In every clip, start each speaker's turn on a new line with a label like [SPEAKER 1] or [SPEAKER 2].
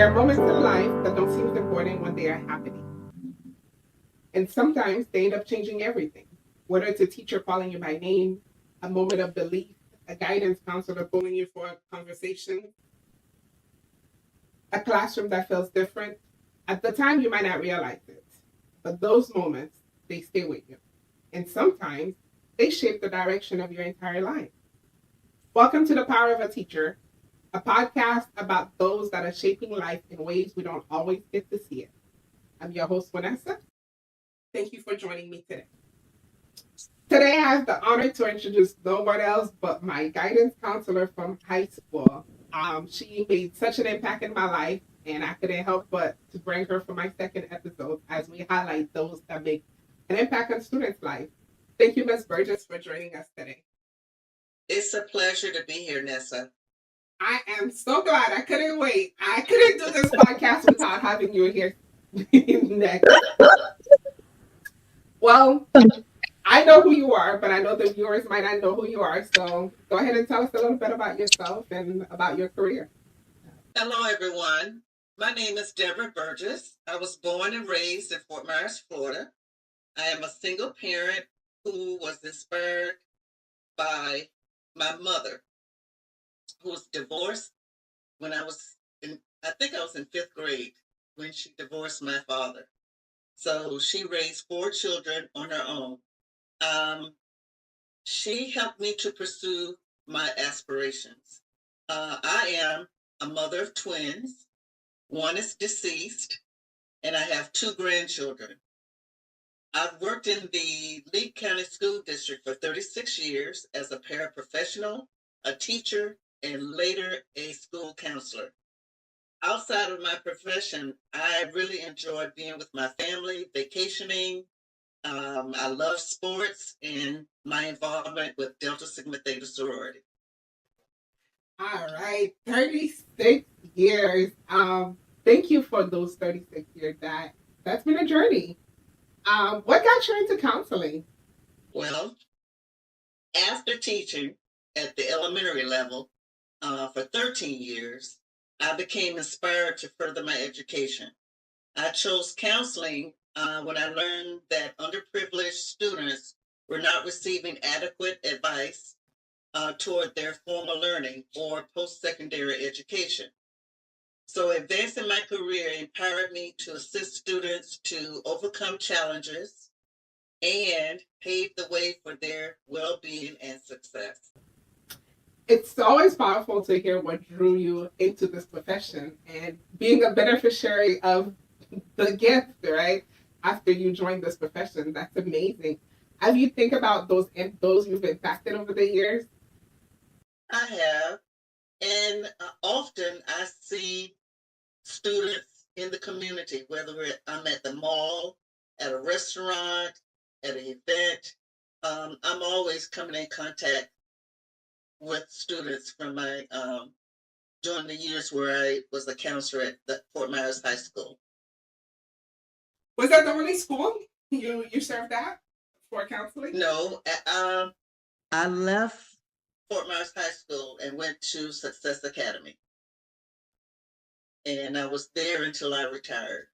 [SPEAKER 1] There are moments in life that don't seem important when they are happening. And sometimes they end up changing everything. Whether it's a teacher calling you by name, a moment of belief, a guidance counselor pulling you for a conversation, a classroom that feels different. At the time, you might not realize it, but those moments, they stay with you. And sometimes they shape the direction of your entire life. Welcome to The Power of a Teacher, a podcast about those that are shaping life in ways we don't always get to see it. I'm your host, Vanessa. Thank you for joining me today. Today, I have the honor to introduce no one else but my guidance counselor from high school. She made such an impact in my life, and I couldn't help but to bring her for my second episode as we highlight those that make an impact on students' life. Thank you, Ms. Burgess, for joining us today.
[SPEAKER 2] It's a pleasure to be here, Nessa.
[SPEAKER 1] I am so glad. I couldn't wait. I couldn't do this podcast without having you here next. Well, I know who you are, but I know the viewers might not know who you are. So go ahead and tell us a little bit about yourself and about your career.
[SPEAKER 2] Hello, everyone. My name is Deborah Burgess. I was born and raised in Fort Myers, Florida. I am a single parent who was inspired by my mother, who was divorced when I think I was in fifth grade when she divorced my father. So she raised 4 children on her own. She helped me to pursue my aspirations. I am a mother of twins. One is deceased, and I have 2 grandchildren. I've worked in the Lee County School District for 36 years as a paraprofessional, a teacher, and later a school counselor. Outside of my profession, I really enjoy being with my family, vacationing. I love sports and my involvement with Delta Sigma Theta sorority.
[SPEAKER 1] All right, 36 years. Thank you for those 36 years. That's been a journey. What got you into counseling?
[SPEAKER 2] Well, after teaching at the elementary level for 13 years, I became inspired to further my education. I chose counseling when I learned that underprivileged students were not receiving adequate advice toward their formal learning or post-secondary education. So advancing my career empowered me to assist students to overcome challenges and pave the way for their well-being and success.
[SPEAKER 1] It's always powerful to hear what drew you into this profession and being a beneficiary of the gift, right? After you joined this profession, that's amazing. Have you think about those you've impacted over the years?
[SPEAKER 2] I have, and often I see students in the community, whether I'm at the mall, at a restaurant, at an event. I'm always coming in contact with students from my during the years where I was a counselor at the Fort Myers High School.
[SPEAKER 1] Was that the only school you served at for counseling?
[SPEAKER 2] No, I left Fort Myers High School and went to Success Academy, and I was there until I retired.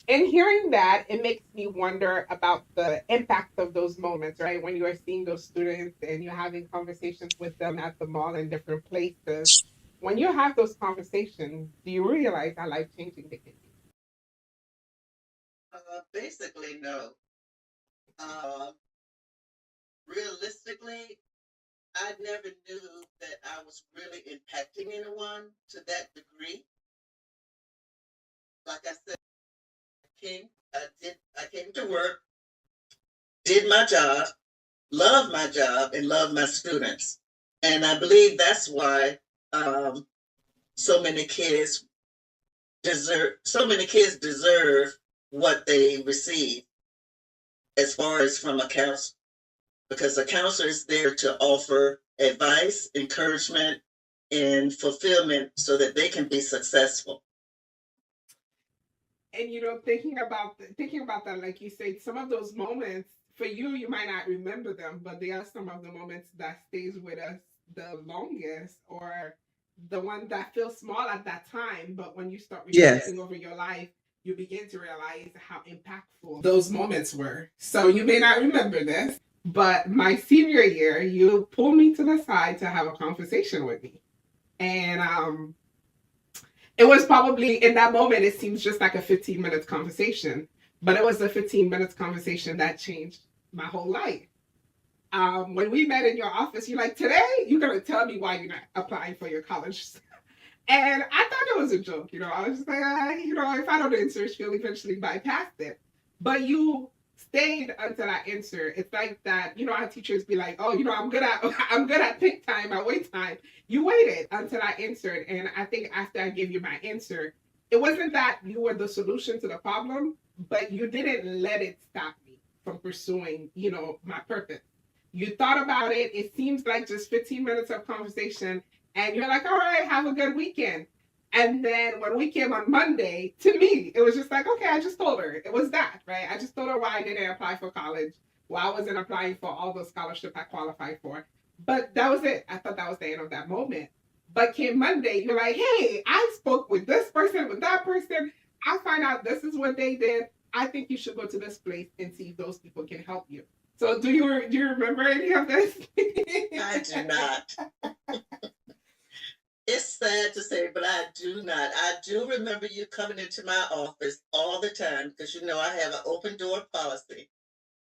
[SPEAKER 1] And hearing that, it makes me wonder about the impact of those moments, right? When you are seeing those students and you're having conversations with them at the mall in different places. When you have those conversations, do you realize how life changing they can be?
[SPEAKER 2] Basically, no. Uh, Realistically, I never knew that I was really impacting anyone to that degree. Like I said, I came to work, did my job, loved my job, and loved my students. And I believe that's why um, so many kids deserve what they receive as far as from a counselor, because a counselor is there to offer advice, encouragement, and fulfillment so that they can be successful.
[SPEAKER 1] And thinking about that, like you said, some of those moments for you, you might not remember them, but they are some of the moments that stays with us the longest, or the one that feels small at that time, but when you start
[SPEAKER 3] Yes.
[SPEAKER 1] reflecting over your life, you begin to realize how impactful those moments were. So you may not remember this, but my senior year, you pulled me to the side to have a conversation with me. And it was probably in that moment, it seems just like a 15 minutes conversation, but it was a 15 minutes conversation that changed my whole life. When we met in your office, you're like, today you're going to tell me why you're not applying for your college. And I thought it was a joke, I was just like, if I don't answer, she'll eventually bypass it. But you stayed until I answered. It's like that, how teachers be like, oh, I'm good at pick time, at wait time. You waited until I answered. And I think after I gave you my answer, it wasn't that you were the solution to the problem, but you didn't let it stop me from pursuing, my purpose. You thought about it. It seems like just 15 minutes of conversation, and you're like, all right, have a good weekend. And then when we came on Monday, to me, it was just like, okay, I just told her. It was that, right? I just told her why I didn't apply for college, why I wasn't applying for all the scholarships I qualified for. But that was it. I thought that was the end of that moment. But came Monday, you're like, hey, I spoke with this person, with that person. I find out this is what they did. I think you should go to this place and see if those people can help you. So do you remember any of this?
[SPEAKER 2] I do not. It's sad to say, but I do not. I do remember you coming into my office all the time because I have an open door policy,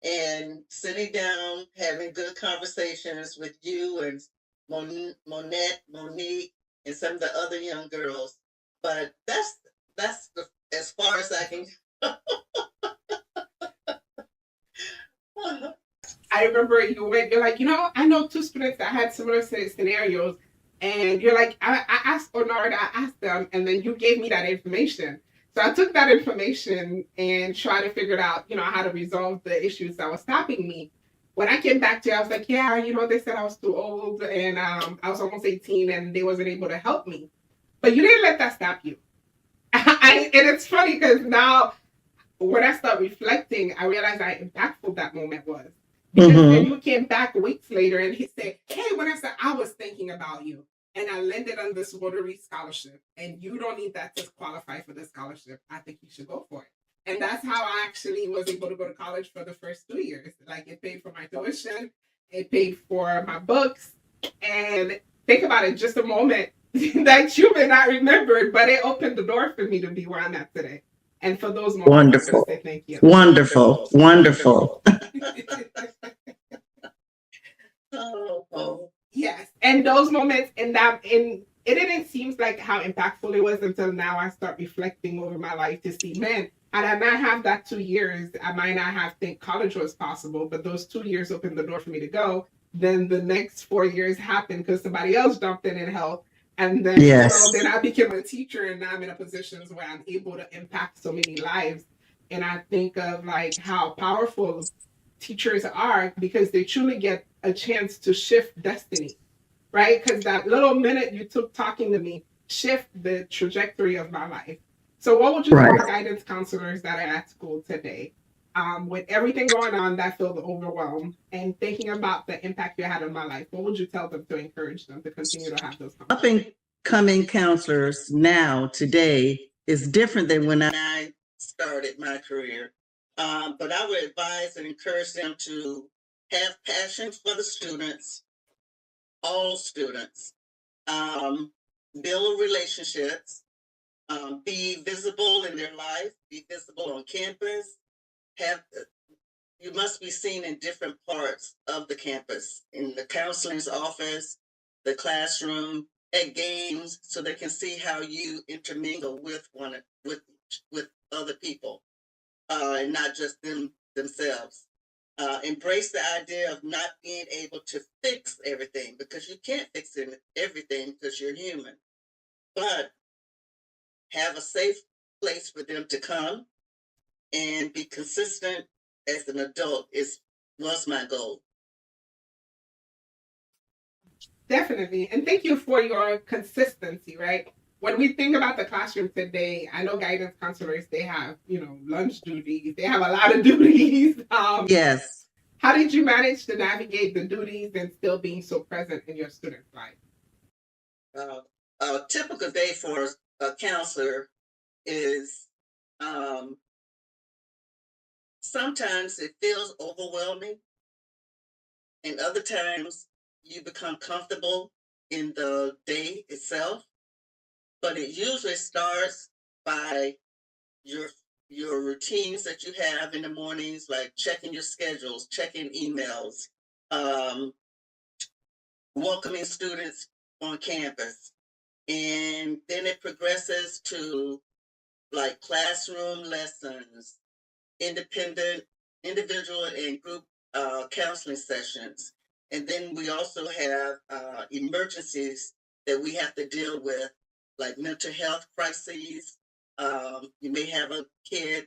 [SPEAKER 2] and sitting down, having good conversations with you and Monette, Monique, and some of the other young girls. But that's as far as I can.
[SPEAKER 1] I remember you're like, I know two students that had similar scenarios. And you're like, I asked Onard, I asked them, and then you gave me that information. So I took that information and tried to figure out, how to resolve the issues that was stopping me. When I came back to you, I was like, yeah, they said I was too old, and I was almost 18, and they wasn't able to help me. But you didn't let that stop you. And it's funny because now when I start reflecting, I realize how impactful that moment was. Because then you came back weeks later and he said, hey, Vanessa, I was thinking about you. And I landed on this Rotary scholarship. And you don't need that to qualify for the scholarship. I think you should go for it. And that's how I actually was able to go to college for the first 2 years. Like, it paid for my tuition, it paid for my books. And think about it, just a moment that you may not remember, but it opened the door for me to be where I'm at today. And for those moments,
[SPEAKER 3] wonderful.
[SPEAKER 1] I say thank you.
[SPEAKER 3] Wonderful. Wonderful.
[SPEAKER 2] Oh.
[SPEAKER 1] Yes. And those moments it didn't seem like how impactful it was until now I start reflecting over my life to see, man, had I not have that 2 years, I might not have think college was possible, but those 2 years opened the door for me to go. Then the next 4 years happened because somebody else jumped in and helped. And then,
[SPEAKER 3] Yes.
[SPEAKER 1] then I became a teacher, and now I'm in a position where I'm able to impact so many lives. And I think of like how powerful teachers are because they truly get a chance to shift destiny, right? Because that little minute you took talking to me shift the trajectory of my life. So what would you tell the guidance counselors that are at school today, with everything going on that feel overwhelmed and thinking about the impact you had on my life? What would you tell them to encourage them to continue to have those conversations?
[SPEAKER 3] Up and coming counselors now, today, is different than when
[SPEAKER 2] I started my career. But I would advise and encourage them to have passion for the students, all students, build relationships, be visible in their life, be visible on campus, you must be seen in different parts of the campus, in the counseling's office, the classroom, at games, so they can see how you intermingle with other people, and not just themselves. Embrace the idea of not being able to fix everything, because you can't fix everything because you're human. But have a safe place for them to come and be consistent as an adult was my goal.
[SPEAKER 1] Definitely. And thank you for your consistency, right? When we think about the classroom today, I know guidance counselors, they have, lunch duties. They have a lot of duties.
[SPEAKER 3] Yes.
[SPEAKER 1] How did you manage to navigate the duties and still being so present in your students' life?
[SPEAKER 2] a typical day for a counselor is sometimes it feels overwhelming, and other times you become comfortable in the day itself. But it usually starts by your your routines that you have in the mornings, like checking your schedules, checking emails, um, welcoming students on campus. And then it progresses to like classroom lessons, independent, individual and group counseling sessions. And then we also have emergencies that we have to deal with, like mental health crises. You may have a kid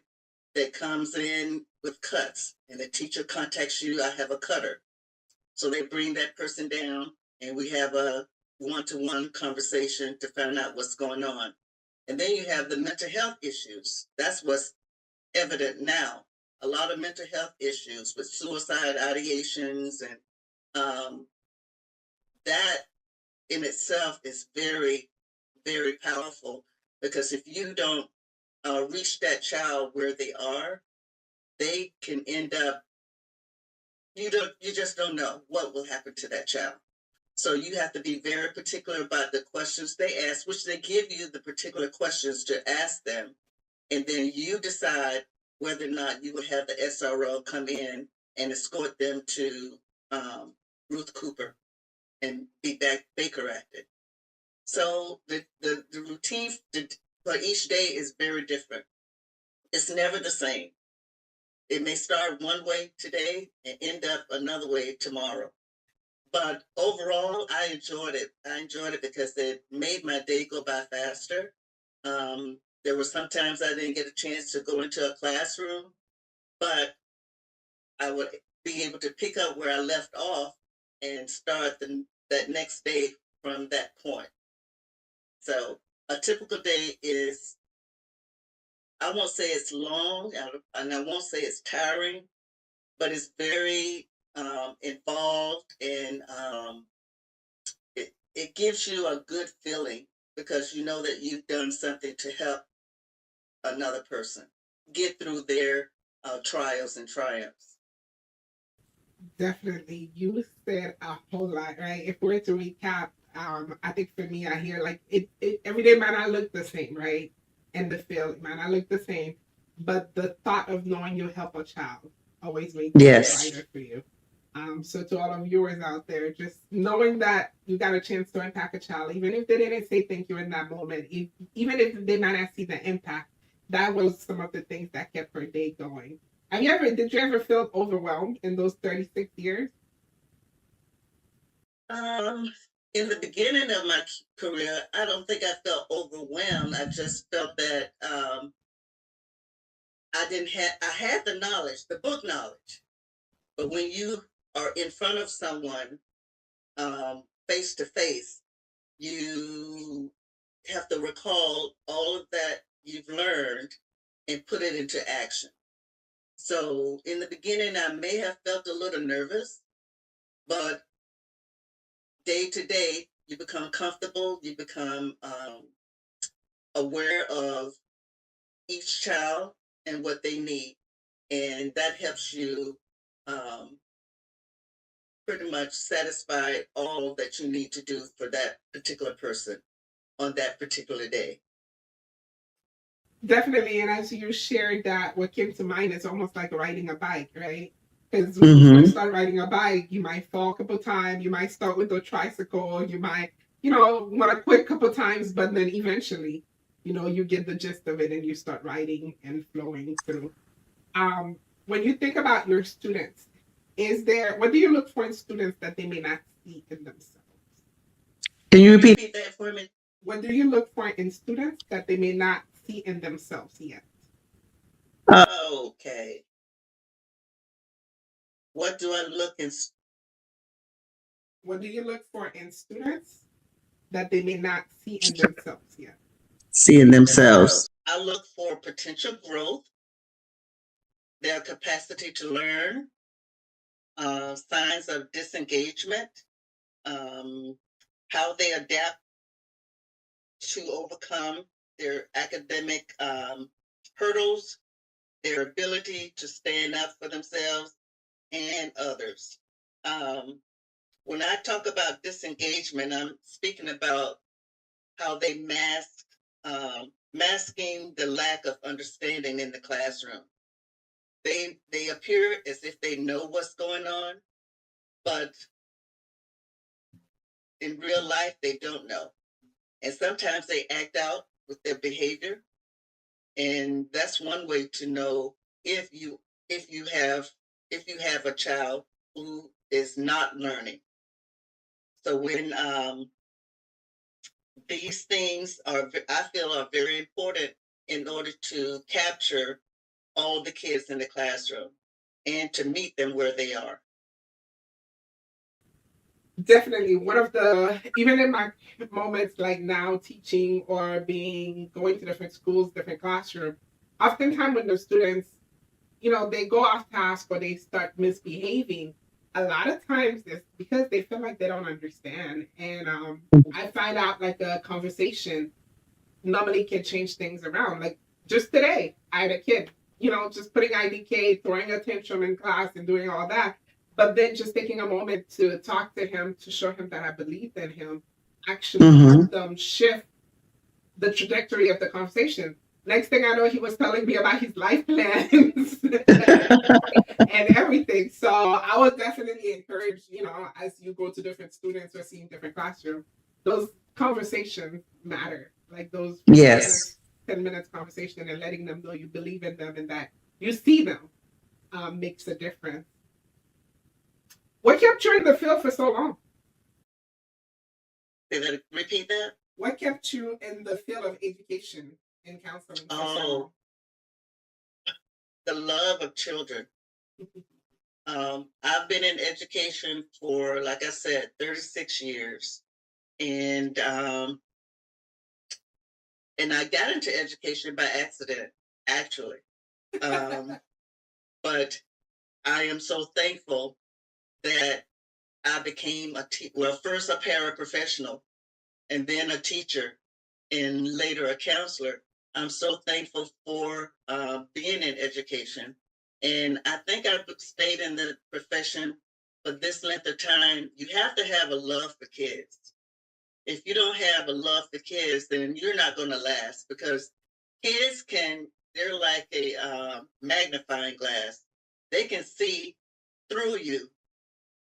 [SPEAKER 2] that comes in with cuts, and the teacher contacts you, I have a cutter. So they bring that person down, and we have a one-to-one conversation to find out what's going on. And then you have the mental health issues. That's what's evident now. A lot of mental health issues with suicide ideations, and that in itself is very, very powerful, because if you don't reach that child where they are, they can end up, you just don't know what will happen to that child. So you have to be very particular about the questions they ask, which they give you the particular questions to ask them. And then you decide whether or not you will have the SRO come in and escort them to Ruth Cooper and be Baker acted. So the routine for each day is very different. It's never the same. It may start one way today and end up another way tomorrow. But overall, I enjoyed it. I enjoyed it because it made my day go by faster. There were sometimes I didn't get a chance to go into a classroom, but I would be able to pick up where I left off and start that next day from that point. So a typical day is, I won't say it's long, and I won't say it's tiring, but it's very involved, and it gives you a good feeling because you know that you've done something to help another person get through their trials and triumphs.
[SPEAKER 1] Definitely. You said a whole lot, right? If we're to recap, I think for me, I hear like it every day might not look the same, right? And the feel might not look the same, but the thought of knowing you'll help a child always makes it
[SPEAKER 3] Yes.
[SPEAKER 1] brighter for you. So to all of viewers out there, just knowing that you got a chance to impact a child, even if they didn't say thank you in that moment, even if they might not see the impact, that was some of the things that kept her day going. Did you ever feel overwhelmed in those 36 years?
[SPEAKER 2] In the beginning of my career, I don't think I felt overwhelmed. I just felt that I had the knowledge, the book knowledge, but when you are in front of someone face to face, you have to recall all of that you've learned and put it into action. So in the beginning, I may have felt a little nervous, but day to day, you become comfortable, you become aware of each child and what they need. And that helps you pretty much satisfy all that you need to do for that particular person on that particular day.
[SPEAKER 1] Definitely. And as you shared that, what came to mind is almost like riding a bike, right? Because when you first start riding a bike, you might fall a couple times, you might start with a tricycle, you might, want to quit a couple times, but then eventually, you get the gist of it and you start riding and flowing through. When you think about your students, what do you look for in students that they may not see in themselves?
[SPEAKER 3] Can you repeat?
[SPEAKER 2] Repeat that for me.
[SPEAKER 1] What do you look for in students that they may not see in themselves yet?
[SPEAKER 2] Okay. What do I look in?
[SPEAKER 1] What do you look for in students that they may not see in themselves yet?
[SPEAKER 3] Seeing themselves.
[SPEAKER 2] I look for potential growth, their capacity to learn, signs of disengagement, how they adapt to overcome their academic hurdles, their ability to stand up for themselves and others. When I talk about disengagement, I'm speaking about how they masking the lack of understanding in the classroom. They appear as if they know what's going on, but in real life they don't know. And sometimes they act out with their behavior. And that's one way to know if you have a child who is not learning. So when these things I feel are very important in order to capture all the kids in the classroom and to meet them where they are.
[SPEAKER 1] Definitely. One of the, even in my moments like now teaching or going to different schools, different classrooms, oftentimes when the students, they go off task or they start misbehaving, a lot of times it's because they feel like they don't understand. And I find out like a conversation normally can change things around. Like just today, I had a kid, just putting IDK, throwing a tantrum in class and doing all that. But then just taking a moment to talk to him, to show him that I believed in him, actually helped them shift the trajectory of the conversation. Next thing I know, he was telling me about his life plans and everything. So I was definitely encouraged, as you go to different students or seeing different classrooms, those conversations matter. Like those
[SPEAKER 3] Yes.
[SPEAKER 1] 10 minutes conversation and letting them know you believe in them and that you see them makes a difference. What kept you in the field for so long?
[SPEAKER 2] Repeat that?
[SPEAKER 1] What kept you in the field of education and counseling for so long?
[SPEAKER 2] The love of children. I've been in education for, like I said, 36 years. And I got into education by accident, actually. But I am so thankful that I became first a paraprofessional and then a teacher and later a counselor. I'm so thankful for being in education. And I think I've stayed in the profession for this length of time. You have to have a love for kids. If you don't have a love for kids, then you're not going to last, because kids they're like a magnifying glass. They can see through you.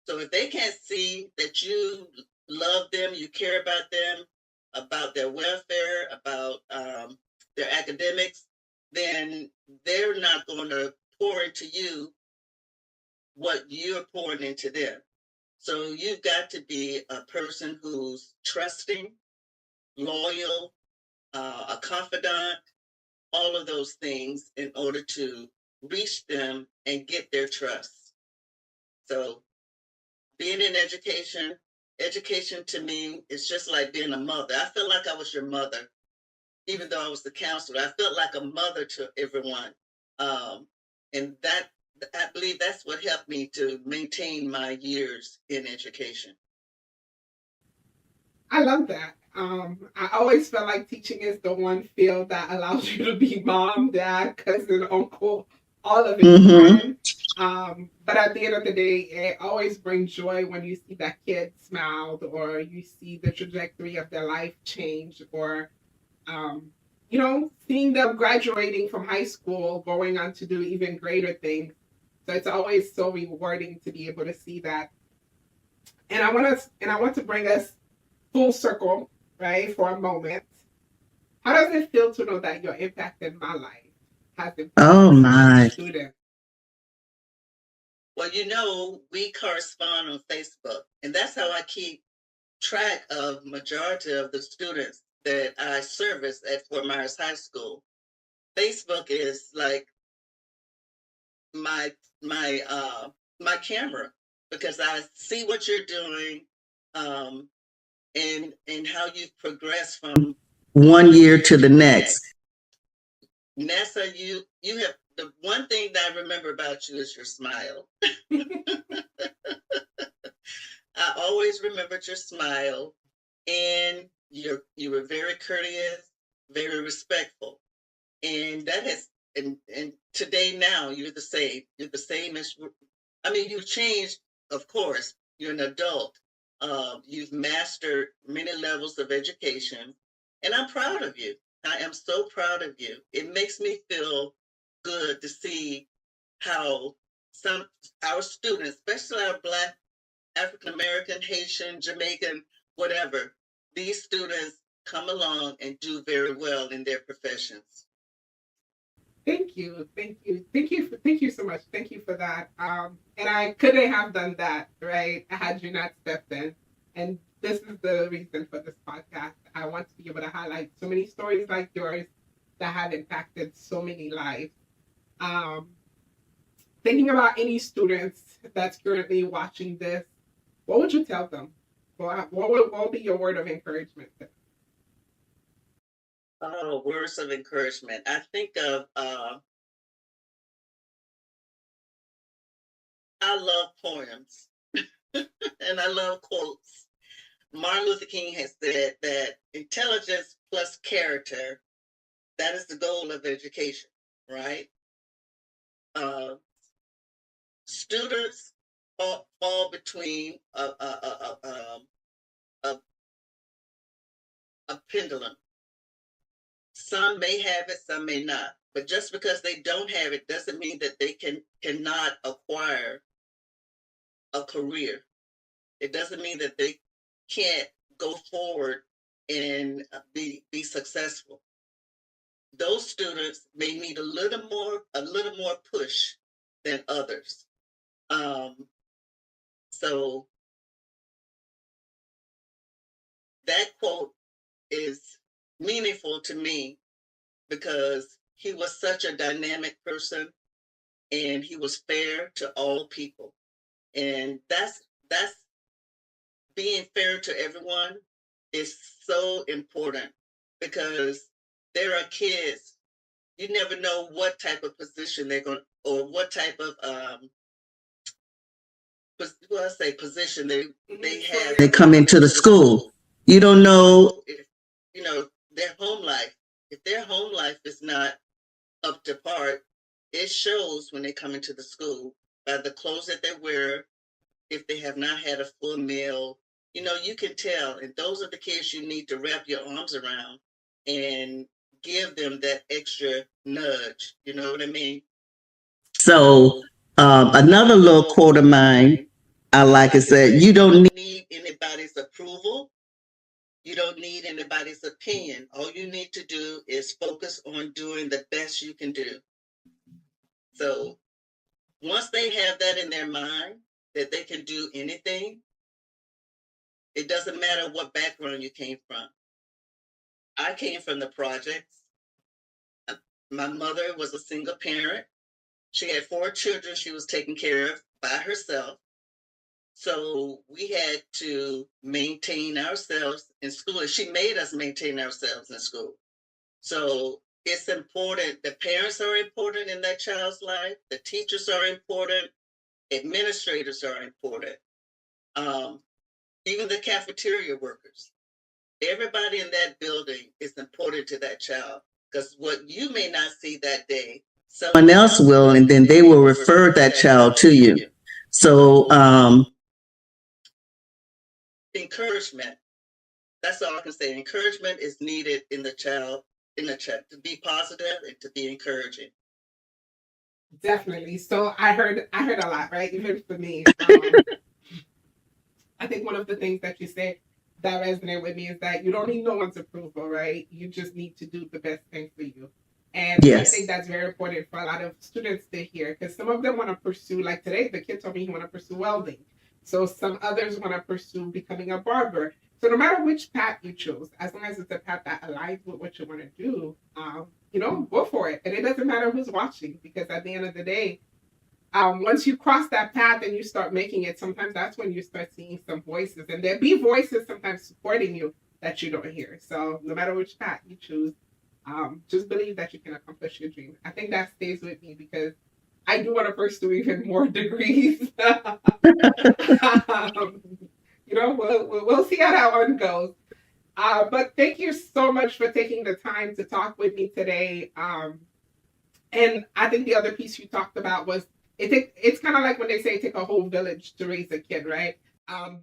[SPEAKER 2] So if they can't see that you love them, you care about them, about their welfare, about their academics, then they're not going to pour into you what you're pouring into them. So you've got to be a person who's trusting, loyal, a confidant, all of those things in order to reach them and get their trust. So being in education to me is just like being a mother. I feel like I was your mother, even though I was the counselor. I felt like a mother to everyone. And that, I believe that's what helped me to maintain my years in education.
[SPEAKER 1] I love that. I always felt like teaching is the one field that allows you to be mom, dad, cousin, uncle, all of it. But at the end of the day, it always brings joy when you see that kid smiled, or you see the trajectory of their life change, or seeing them graduating from high school, going on to do even greater things. So it's always so rewarding to be able to see that. And I want to bring us full circle, right, for a moment. How does it feel to know that your impact in my life has impacted students?
[SPEAKER 2] Well, we correspond on Facebook, and that's how I keep track of majority of the students that I service at Fort Myers High School. Facebook is like my camera, because I see what you're doing, and how you've progressed from
[SPEAKER 3] one year to the next.
[SPEAKER 2] Nessa, you have, the one thing that I remember about you is your smile. I always remembered your smile, and you were very courteous, very respectful, and that has and today now you're the same. You're the same as I mean, you've changed, of course. You're an adult. You've mastered many levels of education, and I'm proud of you. I am so proud of you. It makes me feel good to see how some our students, especially our Black, African American, Haitian, Jamaican, whatever, these students come along and do very well in their professions.
[SPEAKER 1] Thank you, thank you so much. Thank you for that. And I couldn't have done that, right, had you not stepped in. And this is the reason for this podcast. I want to be able to highlight so many stories like yours that have impacted so many lives. Um, Thinking about any students that's currently watching this, what would you tell them? What would be your word of encouragement to them?
[SPEAKER 2] Oh, words of encouragement. I think of I love poems and I love quotes. Martin Luther King has said that intelligence plus character, that is the goal of education, right? Uh, Students fall between a, a pendulum. Some may have it, some may not. But just because they don't have it doesn't mean that they cannot acquire a career. It doesn't mean that they can't go forward and be successful. Those students may need a little more push than others. So that quote is meaningful to me because he was such a dynamic person and he was fair to all people. And that's being fair to everyone is so important because there are kids, you never know what type of position they're going or what type of position they have.
[SPEAKER 3] They come into the school. You don't know.
[SPEAKER 2] If, their home life. If their home life is not up to par, it shows when they come into the school by the clothes that they wear. If they have not had a full meal, you can tell. And those are the kids you need to wrap your arms around and give them that extra nudge. You know what I mean?
[SPEAKER 3] So another little quote of mine I like is that you don't
[SPEAKER 2] need anybody's approval. You don't need anybody's opinion. All you need to do is focus on doing the best you can do. So once they have that in their mind, that they can do anything, it doesn't matter what background you came from. I came from the projects. My mother was a single parent. She had 4 children she was taking care of by herself. So we had to maintain ourselves in school, and she made us maintain ourselves in school. So it's important. The parents are important in that child's life. The teachers are important. Administrators are important. Even the cafeteria workers. Everybody in that building is important to that child because what you may not see that day,
[SPEAKER 3] someone else will, and then they will refer that child to you. So
[SPEAKER 2] encouragement. That's all I can say. Encouragement is needed in the child, to be positive and to be encouraging.
[SPEAKER 1] Definitely. So I heard a lot, right? Even for me. I think one of the things that you said that resonated with me is that you don't need no one's approval, right? You just need to do the best thing for you. And I think that's very important for a lot of students to hear because some of them want to pursue, like today, the kid told me he want to pursue welding. So some others want to pursue becoming a barber. So no matter which path you choose, as long as it's a path that aligns with what you want to do, go for it. And it doesn't matter who's watching because at the end of the day, once you cross that path and you start making it, sometimes that's when you start seeing some voices. And there'll be voices sometimes supporting you that you don't hear. So no matter which path you choose, just believe that you can accomplish your dream. I think that stays with me because I do want to pursue even more degrees. We'll see how that one goes. But thank you so much for taking the time to talk with me today. And I think the other piece you talked about was it's kind of like when they say take a whole village to raise a kid, right?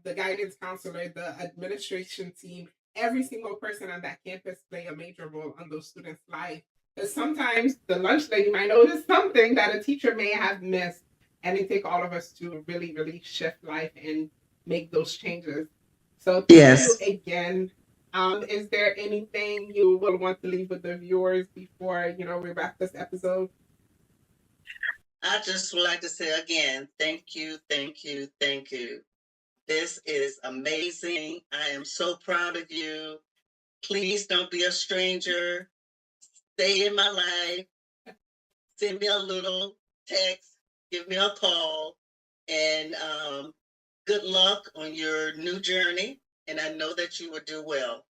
[SPEAKER 1] The guidance counselor, the administration team, every single person on that campus play a major role on those students' life. Because sometimes the lunch lady might notice something that a teacher may have missed, and it take all of us to really, really shift life and make those changes. So thank
[SPEAKER 3] Yes.
[SPEAKER 1] you again. Is there anything you will want to leave with the viewers before we wrap this episode?
[SPEAKER 2] I just would like to say again, thank you, thank you, thank you. This is amazing. I am so proud of you. Please don't be a stranger. Stay in my life. Send me a little text. Give me a call. And good luck on your new journey. And I know that you will do well.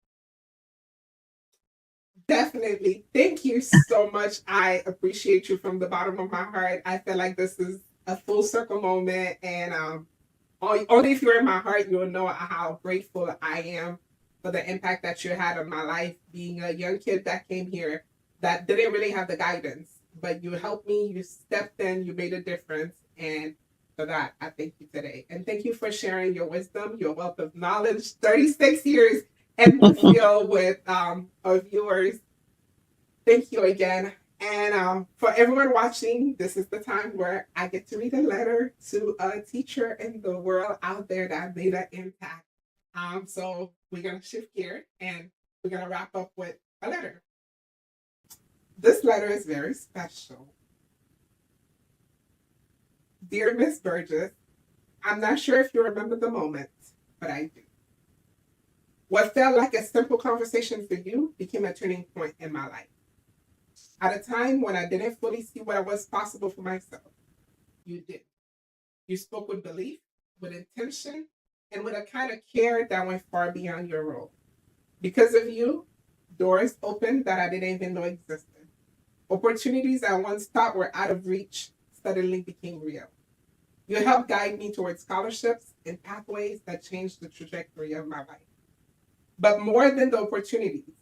[SPEAKER 1] Definitely. Thank you so much. I appreciate you from the bottom of my heart. I feel like this is a full circle moment. And only if you're in my heart, you'll know how grateful I am for the impact that you had on my life, being a young kid that came here that didn't really have the guidance, but you helped me, you stepped in, you made a difference. And for that, I thank you today. And thank you for sharing your wisdom, your wealth of knowledge, 36 years in the field with our viewers. Thank you again. And for everyone watching, this is the time where I get to read a letter to a teacher in the world out there that made an impact. So we're going to shift gear and we're going to wrap up with a letter. This letter is very special. Dear Miss Burgess, I'm not sure if you remember the moment, but I do. What felt like a simple conversation for you became a turning point in my life. At a time when I didn't fully see what was possible for myself, you did. You spoke with belief, with intention, and with a kind of care that went far beyond your role. Because of you, doors opened that I didn't even know existed. Opportunities I once thought were out of reach suddenly became real. You helped guide me towards scholarships and pathways that changed the trajectory of my life. But more than the opportunities,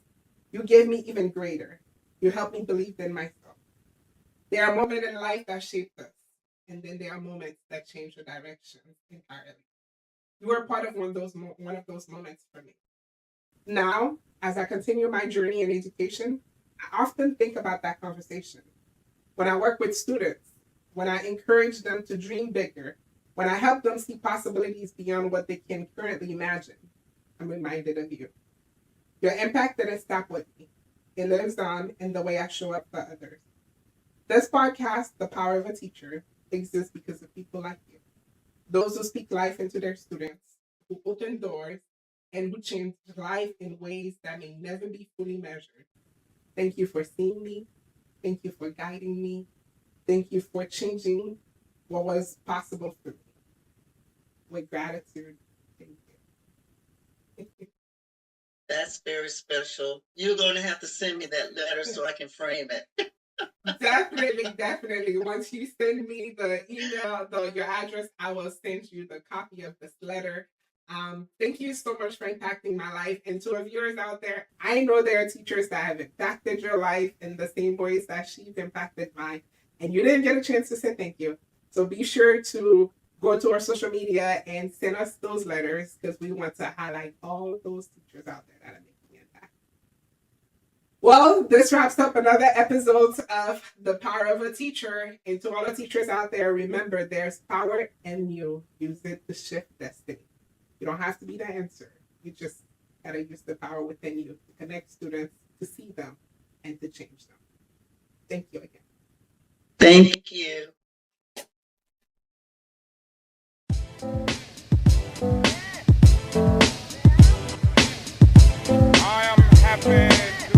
[SPEAKER 1] you gave me even greater. You helped me believe in myself. There are moments in life that shaped us, and then there are moments that change the direction entirely. You were part of one of those moments for me. Now, as I continue my journey in education, I often think about that conversation. When I work with students, when I encourage them to dream bigger, when I help them see possibilities beyond what they can currently imagine, I'm reminded of you. Your impact didn't stop with me. It lives on in the way I show up for others. This podcast, The Power of a Teacher, exists because of people like you. Those who speak life into their students, who open doors, and who change life in ways that may never be fully measured. Thank you for seeing me. Thank you for guiding me. Thank you for changing what was possible for me. With gratitude, thank you.
[SPEAKER 2] That's very special. You're going to have to send me that letter so I can frame it.
[SPEAKER 1] Definitely. Once you send me the email, your address, I will send you the copy of this letter. Thank you so much for impacting my life. And to our viewers out there, I know there are teachers that have impacted your life in the same ways that she's impacted mine. And you didn't get a chance to say thank you. So be sure to go to our social media and send us those letters because we want to highlight all those teachers out there that are making an impact. Well, this wraps up another episode of The Power of a Teacher. And to all the teachers out there, remember there's power in you. Use it to shift destiny. You don't have to be the answer. You just got to use the power within you to connect students, to see them, and to change them. Thank you again.
[SPEAKER 3] Thank
[SPEAKER 2] you.
[SPEAKER 4] I am happy.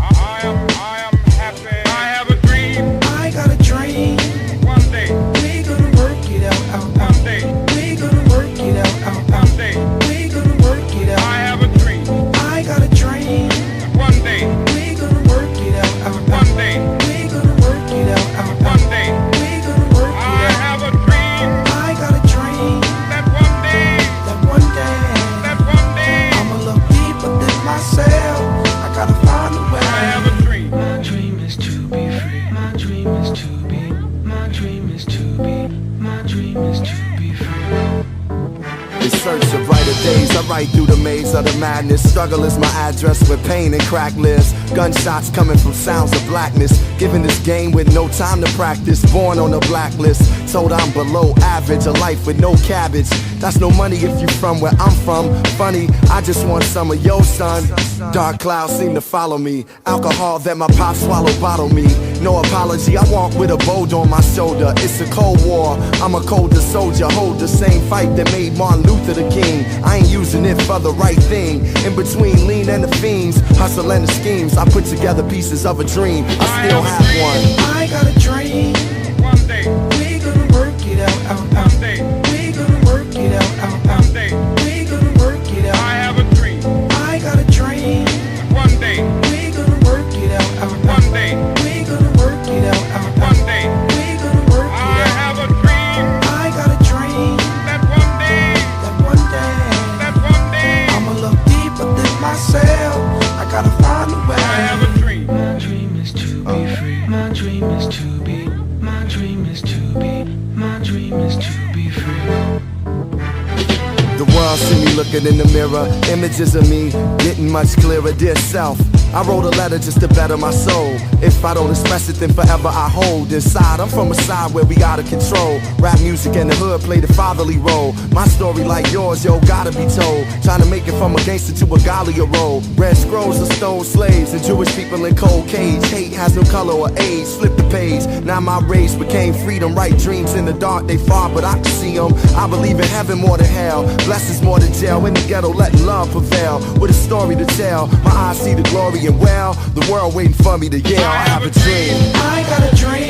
[SPEAKER 4] I am happy. I have a dream.
[SPEAKER 5] I got a dream.
[SPEAKER 4] One day.
[SPEAKER 5] We gonna work it out.
[SPEAKER 4] One day.
[SPEAKER 5] We gonna work it out.
[SPEAKER 4] One day.
[SPEAKER 5] We gonna work it out.
[SPEAKER 4] I have a dream.
[SPEAKER 5] I got a dream.
[SPEAKER 4] One day.
[SPEAKER 5] We gonna work it out.
[SPEAKER 4] One day.
[SPEAKER 5] We gonna work it out.
[SPEAKER 4] One day.
[SPEAKER 5] We gonna work
[SPEAKER 6] In search of brighter days, I ride through the maze of the madness. Struggle is my address where pain and crack lives. Gunshots coming from sounds of blackness. Given this game with no time to practice. Born on a blacklist, told I'm below average. A life with no cabbage. That's no money if you from where I'm from. Funny, I just want some of your son. Dark clouds seem to follow me. Alcohol that my pop swallowed bottle me. No apology, I walk with a boulder on my shoulder. It's a cold war, I'm a colder soldier. Hold the same fight that made Martin Luther the king. I ain't using it for the right thing. In between lean and the fiends, hustle and the schemes, I put together pieces of a dream. I still have one.
[SPEAKER 5] I got a dream.
[SPEAKER 4] One day,
[SPEAKER 5] We gonna work it out, out, out.
[SPEAKER 4] one day,
[SPEAKER 5] We gonna work it out, out, out.
[SPEAKER 4] one day.
[SPEAKER 5] We gonna work it
[SPEAKER 4] I
[SPEAKER 5] out.
[SPEAKER 4] have a dream.
[SPEAKER 5] I got a dream.
[SPEAKER 4] One day,
[SPEAKER 5] We gonna work it out, out, out.
[SPEAKER 4] one day,
[SPEAKER 5] We gonna work it out, out, out.
[SPEAKER 4] one day.
[SPEAKER 5] We gonna work
[SPEAKER 4] I
[SPEAKER 5] it out.
[SPEAKER 4] have a dream
[SPEAKER 5] I got a dream
[SPEAKER 4] that one day,
[SPEAKER 5] that one day
[SPEAKER 4] that one day,
[SPEAKER 5] I'ma look deeper than myself. I gotta find a way.
[SPEAKER 4] I have a dream.
[SPEAKER 5] My dream is to be free. My dream is to be. My dream is to be. My dream is to be free.
[SPEAKER 6] The world see me looking in the mirror. Images of me getting much clearer. Dear self, I wrote a letter just to better my soul. If I don't express it, then forever I hold inside. I'm from a side where we gotta control. Rap music and the hood play the fatherly role. My story like yours, yo, gotta be told. Trying to make it from a gangster to a Galia role. Red scrolls of stone slaves and Jewish people in cold cage. Hate has no color or age. Flip the page. Now my race became freedom. Right dreams in the dark, they far, but I can see them. I believe in heaven more than hell. Blessings more than jail. In the ghetto, letting love prevail. With a story to tell. My eyes see the glory and well. The world waiting for me to yell. I have a dream.
[SPEAKER 5] I got a dream.